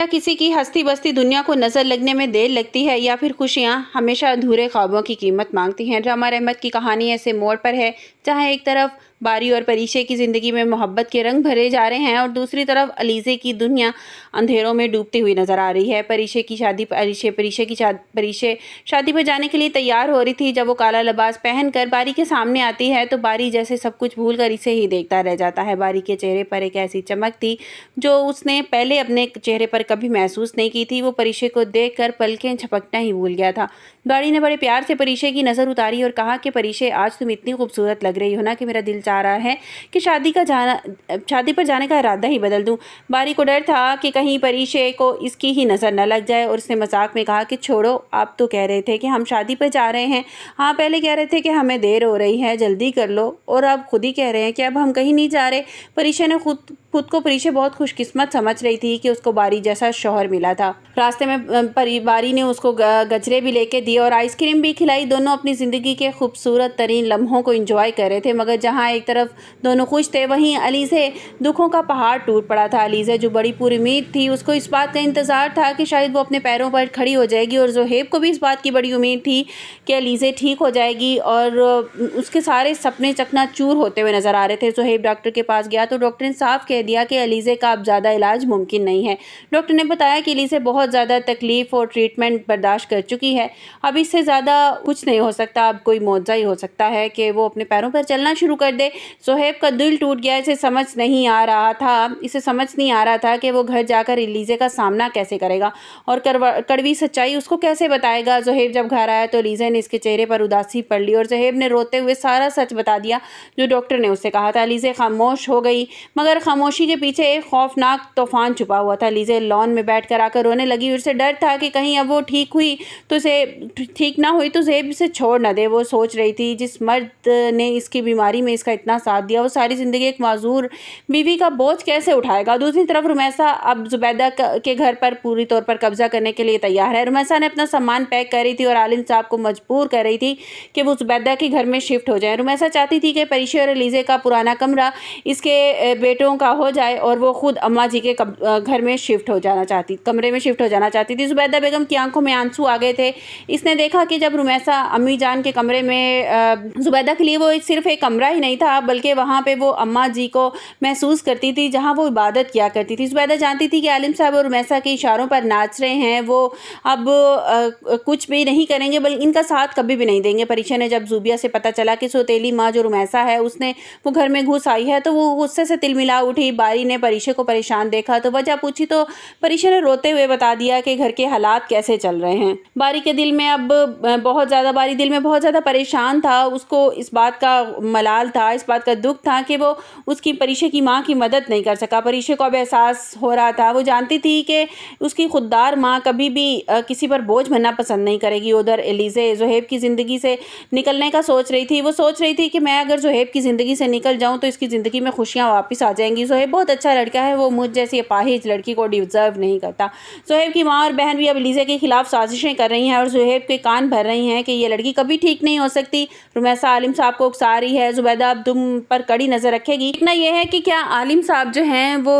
क्या किसी की हस्ती बस्ती दुनिया को नजर लगने में देर लगती है या फिर खुशियां हमेशा अधूरे ख्वाबों की कीमत मांगती हैं। ड्रामा रहमत की कहानी ऐसे मोड़ पर है जहां एक तरफ बारी और परीशे की जिंदगी में मोहब्बत के रंग भरे जा रहे हैं और दूसरी तरफ अलीज़े की दुनिया अंधेरों में डूबती हुई नजर आ रही है। परीशे शादी पर जाने के लिए तैयार हो रही थी। जब वो काला लिबास पहनकर बारी के सामने आती है तो बारी जैसे सब कुछ भूल कर इसे ही देखता रह जाता है। बारी के चेहरे पर एक ऐसी चमक थी जो उसने पहले अपने चेहरे पर कभी महसूस नहीं की थी। वो परीशे को देखकर पलकें झपकना ही भूल गया था। बारी ने बड़े प्यार से परीशे की नज़र उतारी और कहा कि परीशे, आज तुम इतनी खूबसूरत लग रही हो ना कि मेरा दिल चाह रहा है कि शादी पर जाने का इरादा ही बदल दूं। बारी को डर था कि कहीं परीशे को इसकी ही नज़र न लग जाए और उसने मजाक में कहा कि छोड़ो, आप तो कह रहे थे कि हम शादी पर जा रहे हैं। हाँ, पहले कह रहे थे कि हमें देर हो रही है, जल्दी कर लो, और अब खुद ही कह रहे हैं कि अब हम कहीं नहीं जा रहे। परीशे ने खुद को परीशे बहुत खुशकिस्मत समझ रही थी कि उसको बारी जैसा शौहर मिला था। रास्ते में बारी ने उसको गजरे भी लेके दिए और आइसक्रीम भी खिलाई। दोनों अपनी ज़िंदगी के खूबसूरत तरीन लम्हों को एंजॉय कर रहे थे। मगर जहाँ एक तरफ दोनों खुश थे, वहीं अलीज़े दुखों का पहाड़ टूट पड़ा था। अलीज़े जो बड़ी पूरी उम्मीद थी, उसको इस बात का इंतज़ार था कि शायद वो अपने पैरों पर खड़ी हो जाएगी, और ज़ोहेब को भी इस बात की बड़ी उम्मीद थी कि अलीज़े ठीक हो जाएगी। और उसके सारे सपने चकनाचूर होते हुए नज़र आ रहे थे। ज़ोहेब डॉक्टर के पास गया तो डॉक्टर ने साफ कह दिया कि अलीज़े का अब ज़्यादा इलाज मुमकिन नहीं है। डॉक्टर ने बताया कि अलीज़े बहुत ज़्यादा तकलीफ़ और ट्रीटमेंट बर्दाश्त कर चुकी है, अब इससे ज़्यादा कुछ नहीं हो सकता। अब कोई मौजज़ा ही हो सकता है कि वो अपने पैरों पर चलना शुरू कर दे। ज़ोहेब का दिल टूट गया। इसे समझ नहीं आ रहा था कि वो घर जाकर अलीज़े का सामना कैसे करेगा और कड़वी सच्चाई उसको कैसे बताएगा। ज़ोहेब जब घर आया तो अलीज़े ने इसके चेहरे पर उदासी पढ़ ली और ज़ोहेब ने रोते हुए सारा सच बता दिया जो डॉक्टर ने उससे कहा था। अलीज़े खामोश हो गई, मगर खामोशी के पीछे एक खौफनाक तूफान छुपा हुआ था। अलीज़े लॉन में बैठकर आकर रोने लगी। उसे डर था कि कहीं अब वो ठीक ना हुई तो ज़ोहेब इसे छोड़ न दे। वो सोच रही थी, जिस मर्द ने इसकी बीमारी में इसका इतना साथ दिया, वो सारी ज़िंदगी एक माजूर बीवी का बोझ कैसे उठाएगा। दूसरी तरफ रुमैसा अब ज़ुबैदा के घर पर पूरी तौर पर कब्जा करने के लिए तैयार है। रुमैसा ने अपना सामान पैक कर रही थी और आलिम साहब को मजबूर कर रही थी कि वो ज़ुबैदा के घर में शिफ्ट हो जाए। रुमैसा चाहती थी कि परीशे और अलीज़े का पुराना कमरा इसके बेटों का हो जाए और वो खुद अम्मा जी के कमरे में शिफ्ट हो जाना चाहती थी। ज़ुबैदा बेगम की आंखों में आंसू आ गए थे। इसने देखा कि जब रुमैसा अम्मी जान के कमरे में ज़ुबैदा के लिए वो सिर्फ एक कमरा ही नहीं था, बल्कि वहाँ पे वो अम्मा जी को महसूस करती थी जहाँ वो इबादत किया करती थी। ज़ुबैदा जानती थी कि आलिम साहब और रुमैसा के इशारों पर नाच रहे हैं। वो अब कुछ भी नहीं करेंगे, बल्कि इनका साथ कभी भी नहीं देंगे। परीशा ने जब ज़ूबिया से पता चला कि सौतेली माँ जो रुमैसा है उसने वो घर में घुस आई है तो वो गुस्से से तिलमिला उठी। बारी ने परीशा को परेशान देखा तो वजह पूछी तो परीशा ने रोते हुए बता दिया कि घर के हालात कैसे चल रहे हैं। बारी दिल में बहुत ज़्यादा परेशान था। उसको इस बात का मलाल था, इस बात का दुख था कि वो उसकी परीशा की माँ की मदद नहीं कर सका। परीशा को अब एहसास हो रहा था। वो जानती थी कि उसकी खुददार माँ कभी भी किसी पर बोझ बनना पसंद नहीं करेगी। उधर अलीज़े ज़ोहेब की ज़िंदगी से निकलने का सोच रही थी। वो सोच रही थी कि मैं अगर ज़ोहेब की ज़िंदगी से निकल जाऊँ तो इसकी ज़िंदगी में खुशियाँ वापस आ जाएंगी। ज़ोहेब बहुत अच्छा लड़का है, वो मुझ जैसी अपाहिज लड़की को डिज़र्व नहीं करता। ज़ोहेब की माँ और बहन भी अब अलीज़े के खिलाफ साजिशें कर रही हैं और ज़ोहेब के कान भर रही हैं कि ये लड़की कभी ठीक नहीं हो सकती। रुमैसा आलिम साहब को उकसा रही है, ज़ुबैदा अब तुम पर कड़ी नज़र रखेगी। इतना यह है कि क्या आलिम साहब जो हैं वो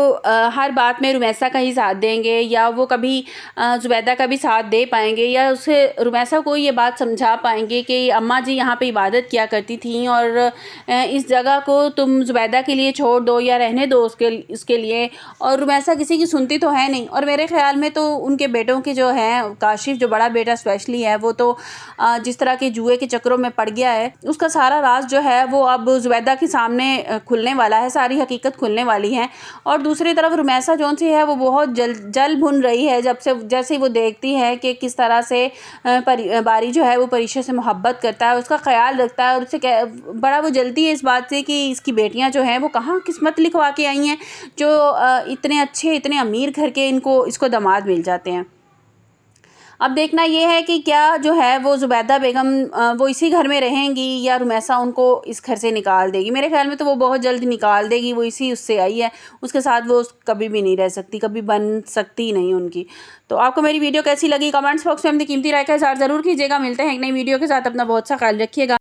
हर बात में रुमैसा का ही साथ देंगे या वो कभी ज़ुबैदा का भी साथ दे पाएंगे या उसे रुमैसा को ये बात समझा पाएंगे कि अम्मा जी यहाँ पे इबादत किया करती थी और इस जगह को तुम ज़ुबैदा के लिए छोड़ दो या रहने दो उसके लिए। और रुमैसा किसी की सुनती तो है नहीं, और मेरे ख्याल में तो उनके बेटों के जो हैं, काशिफ जो बड़ा बेटा स्पेशली है, वो तो जिस तरह के जुए के चक्करों में पड़ गया है, उसका सारा राज जो है वो अब ज़ुबैदा के सामने खुलने वाला है, सारी हकीकत खुलने वाली है। और दूसरी तरफ रुमैसा जौन सी है वो बहुत जल भुन रही है जैसे वो देखती है कि किस तरह से बारी जो है वो परीशा से मोहब्बत करता है, उसका ख्याल रखता है और उससे बड़ा वो जलती है इस बात से कि इसकी बेटियां जो हैं वो कहाँ किस्मत लिखवा के आई हैं जो इतने अच्छे इतने अमीर घर के इसको दामाद मिल जाते हैं। अब देखना ये है कि क्या जो है वो ज़ुबैदा बेगम वो इसी घर में रहेंगी या रुमैसा उनको इस घर से निकाल देगी। मेरे ख्याल में तो वो बहुत जल्द निकाल देगी। वो इसी उससे आई है, उसके साथ वो कभी भी नहीं रह सकती, कभी बन सकती नहीं उनकी। तो आपको मेरी वीडियो कैसी लगी कमेंट्स बॉक्स में अपनी कीमती राय का इज़हार ज़रूर कीजिएगा। मिलते हैं एक नई वीडियो के साथ, अपना बहुत सा ख्याल रखिएगा।